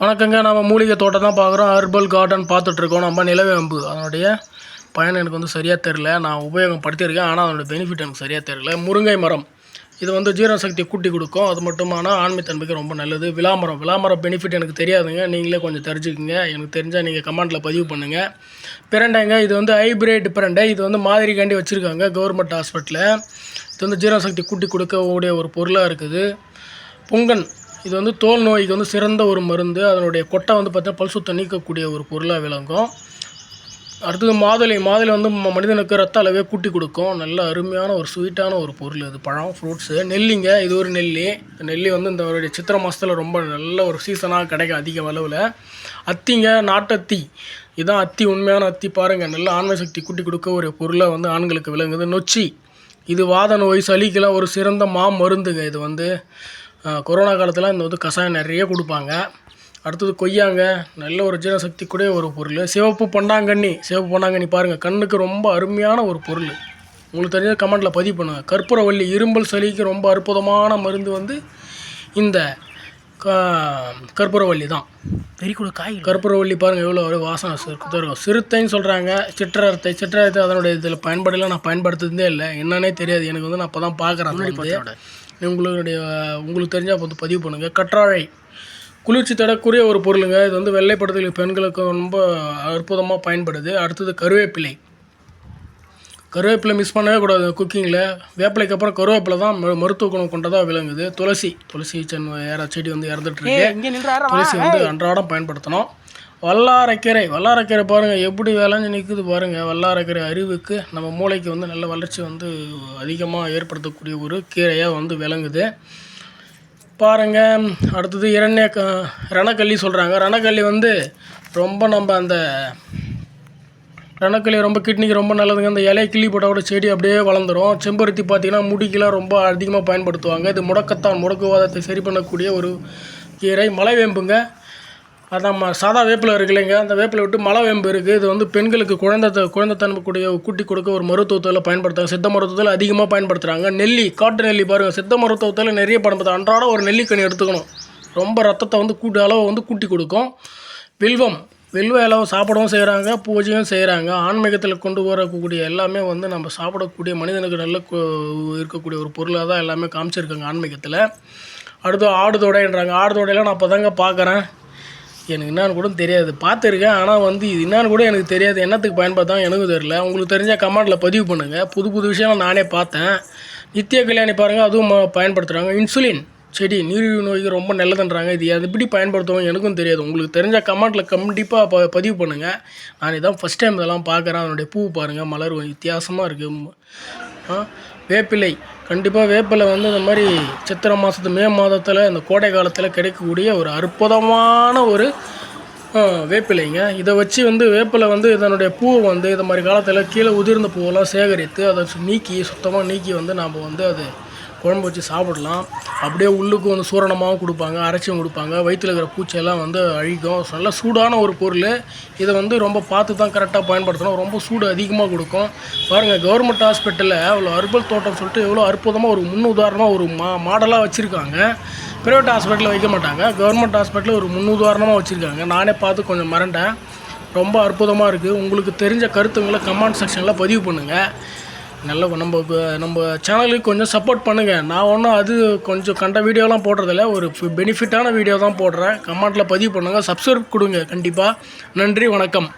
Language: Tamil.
வணக்கங்க. நம்ம மூலிகை தோட்டம் தான் பார்க்குறோம். ஹெர்பல் கார்டன் பார்த்துட்ருக்கோம். நம்ம நிலவேம்பு அதனுடைய பயன் எனக்கு வந்து சரியாக தெரில. நான் உபயோகப்படுத்தியிருக்கேன். ஆனால் அதனுடைய பெனிஃபிட் எனக்கு சரியாக தெரில. முருங்கை மரம் இது வந்து ஜீரண சக்தி கூட்டி கொடுக்கும். அது மட்டுமான ஆண்மைத்தன்மைக்கு ரொம்ப நல்லது. விளாமரம் பெனிஃபிட் எனக்கு தெரியாதுங்க. நீங்களே கொஞ்சம் தெரிஞ்சுக்குங்க. எனக்கு தெரிஞ்சால் நீங்கள் கமெண்ட்டில் பதிவு பண்ணுங்கள். பிரண்டைங்க இது வந்து ஹைப்ரிட் பிரண்டை. இது வந்து மாதிரிக்காண்டி வச்சுருக்காங்க கவர்மெண்ட் ஹாஸ்பிட்டலில். இது வந்து ஜீரண சக்தி கூட்டி கொடுக்கக்கூடிய ஒரு பொருளாக இருக்குது. புங்கன் இது வந்து தோல் நோய்க்கு வந்து சிறந்த ஒரு மருந்து. அதனுடைய கொட்டை வந்து பார்த்தீங்கன்னா பல் சுத்தம் நீக்கக்கூடிய ஒரு பொருளாக விளங்கும். அடுத்தது மாதுளை வந்து மனிதனுக்கு ரத்த அளவே கூட்டி கொடுக்கும். நல்ல அருமையான ஒரு ஸ்வீட்டான ஒரு பொருள். இது பழம் ஃப்ரூட்ஸு. நெல்லிங்க இது ஒரு நெல்லி வந்து இந்த சித்திரை மாதத்தில் ரொம்ப நல்ல ஒரு சீசனாக கிடைக்கும் அதிக அளவில். அத்திங்க நாட்டத்தி இதுதான் அத்தி, உண்மையான அத்தி. பாருங்கள், நல்ல ஆண்மை சக்தி கூட்டி கொடுக்க ஒரு பொருளாக வந்து ஆண்களுக்கு விளங்குது. நொச்சி இது வாத நோய் சளிக்கெல்லாம் ஒரு சிறந்த மருந்துங்க. இது வந்து கொரோனா காலத்தில் இந்த வந்து கஷாயம் நிறைய கொடுப்பாங்க. அடுத்தது கொய்யாங்க, நல்ல ஒரு ஜீரணசக்தி கூட ஒரு பொருள். சிவப்பு பொன்னாங்கண்ணி பாருங்கள், கண்ணுக்கு ரொம்ப அருமையான ஒரு பொருள். உங்களுக்கு தெரிஞ்ச கமெண்ட்டில் பதிவு பண்ணுங்கள். கற்பூரவள்ளி இரும்பல் சளிக்கு ரொம்ப அற்புதமான மருந்து வந்து இந்த கற்பூரவள்ளி தான். பெரிய கூட காய் கற்பூரவள்ளி பாருங்கள் எவ்வளோ ஒரு வாசனை இருக்கும். சிறுத்தைன்னு சொல்கிறாங்க. சிற்றரத்தை அதனுடைய இதில் பயன்பாடெல்லாம் நான் பயன்படுத்துறதே இல்லை. என்னன்னே தெரியாது எனக்கு வந்து. நான் இப்போ தான் பார்க்குறேன். உங்களுக்கு தெரிஞ்சால் வந்து பதிவு பண்ணுங்கள். கற்றாழை குளிர்ச்சி தரக்கூடிய ஒரு பொருளுங்க. இது வந்து வெள்ளைப்படுத்தல் பெண்களுக்கு ரொம்ப அற்புதமாக பயன்படுது. அடுத்தது கருவேப்பிலை மிஸ் பண்ணவே கூடாது குக்கிங்கில். வேப்பிலைக்கு அப்புறம் கருவேப்பிலை தான் மருத்துவ குணம் கொண்டதாக விளங்குது. துளசி செடி வந்து இறந்துட்டுருக்கு. துளசி வந்து அன்றாடம் பயன்படுத்தணும். வல்லாரைக்கீரை பாருங்கள் எப்படி விளைஞ்சு நிற்குது பாருங்கள். வல்லாரைக்கீரை அறிவுக்கு நம்ம மூளைக்கு வந்து நல்ல வளர்ச்சி வந்து அதிகமாக ஏற்படுத்தக்கூடிய ஒரு கீரையாக வந்து விளங்குது பாருங்கள். அடுத்தது ரணக்கல்லி சொல்கிறாங்க. ரணக்கல்லி வந்து ரொம்ப ரணக்கல்லி ரொம்ப கிட்னிக்கு ரொம்ப நல்லதுங்க. அந்த இலையை கிள்ளி போட்டால் கூட செடி அப்படியே வளர்ந்துடும். செம்பருத்தி பார்த்திங்கன்னா முடிக்கெலாம் ரொம்ப அதிகமாக பயன்படுத்துவாங்க. இது முடக்குவாதத்தை சரி பண்ணக்கூடிய ஒரு கீரை. மலைவேம்புங்க, அதான் சாதா வேப்பிலை இருக்கு இல்லைங்க, அந்த வேப்பிலை விட்டு மலைவேம்பு இருக்குது. இது வந்து பெண்களுக்கு குழந்தைத்தன்மை கூட்டி கொடுக்க ஒரு மருத்துவத்தில் பயன்படுத்துகிறாங்க. சித்த மருத்துவத்தில் அதிகமாக பயன்படுத்துகிறாங்க. காட்டு நெல்லி பாருங்கள், சித்த மருத்துவத்தில் நிறைய பயன்படுத்துகிறாங்க. அன்றாடம் ஒரு நெல்லிக்கனி எடுத்துக்கணும். ரொம்ப ரத்தத்தை வந்து அளவு வந்து கூட்டி கொடுக்கும். வில்வ இலவை சாப்பிடவும் செய்கிறாங்க, பூஜையும் செய்கிறாங்க. ஆன்மீகத்தில் கொண்டு வரக்கூடிய எல்லாமே வந்து நம்ம சாப்பிடக்கூடிய மனிதனுக்கு நல்ல இருக்கக்கூடிய ஒரு பொருளாக தான் எல்லாமே காமிச்சிருக்காங்க ஆன்மீகத்தில். அடுத்து ஆடுதொடைன்றாங்க. ஆடுதொடையெல்லாம் நான் இப்போ தாங்க பார்க்குறேன். எனக்கு என்னான்னு கூட தெரியாது. பார்த்துருக்கேன், ஆனால் வந்து இது என்னான்னு கூட எனக்கு தெரியாது. என்னத்துக்கு பயன்படுத்தாங்க எனக்கும் தெரியல. உங்களுக்கு தெரிஞ்சால் கமெண்ட்டில் பதிவு பண்ணுங்கள். புது விஷயம் நானே பார்த்தேன். நித்திய கல்யாணி பாருங்கள், அதுவும் பயன்படுத்துகிறாங்க. இன்சுலின் செடி நீரிழிவு நோய்க்கு ரொம்ப நல்லதுன்றாங்க. இது எப்படி பயன்படுத்துவோம் எனக்கும் தெரியாது. உங்களுக்கு தெரிஞ்ச கமெண்ட்டில் கண்டிப்பாக பதிவு பண்ணுங்கள். நான் இதான் ஃபஸ்ட் டைம் இதெல்லாம் பார்க்குறேன். அதனுடைய பூ பாருங்கள், மலர் வித்தியாசமாக இருக்குது. வேப்பிலை கண்டிப்பாக வேப்பிலை வந்து இந்த மாதிரி சித்திரை மே மாதத்தில் இந்த கோடை காலத்தில் கிடைக்கக்கூடிய ஒரு அற்புதமான ஒரு வேப்பிலைங்க. இதை வச்சு வந்து வேப்பிலை வந்து இதனுடைய பூவை வந்து இந்த மாதிரி காலத்தில் கீழே உதிர்ந்த பூவெல்லாம் சேகரித்து அதை சுத்தமாக நீக்கி வந்து நாம் வந்து அது குழம்பு வச்சு சாப்பிடலாம். அப்படியே உள்ளுக்கு வந்து சூரணமாகவும் கொடுப்பாங்க, அரைச்சியும் கொடுப்பாங்க. வயிற்றில் இருக்கிற பூச்சியெல்லாம் வந்து அழிக்கும். நல்ல சூடான ஒரு பொருள். இதை வந்து ரொம்ப பார்த்து தான் கரெக்டாக பயன்படுத்தணும். ரொம்ப சூடு அதிகமாக கொடுக்கும். பாருங்கள், கவர்மெண்ட் ஹாஸ்பிட்டலில் அவ்வளோ ஹெர்பல் தோட்டம் சொல்லிட்டு எவ்வளோ அற்புதமாக ஒரு முன்னுதாரணமாக ஒரு மாடலாக வச்சுருக்காங்க. ப்ரைவேட் ஹாஸ்பிட்டலில் வைக்க மாட்டாங்க, கவர்மெண்ட் ஹாஸ்பிட்டலில் ஒரு முன்னுதாரணமாக வச்சுருக்காங்க. நானே பார்த்து கொஞ்சம் மறண்டேன். ரொம்ப அற்புதமாக இருக்குது. உங்களுக்கு தெரிஞ்ச கருத்துங்களை கமெண்ட் செக்ஷனில் பதிவு பண்ணுங்கள். நல்ல நம்ம சேனலுக்கு கொஞ்சம் சப்போர்ட் பண்ணுங்கள். நான் ஒன்றும் அது கொஞ்சம் கண்ட வீடியோலாம் போடுறதில்ல, ஒரு பெனிஃபிட்டான வீடியோ தான் போடுறேன். கமெண்ட்டில் பதிவு பண்ணுங்கள், சப்ஸ்கிரைப் கொடுங்க கண்டிப்பாக. நன்றி, வணக்கம்.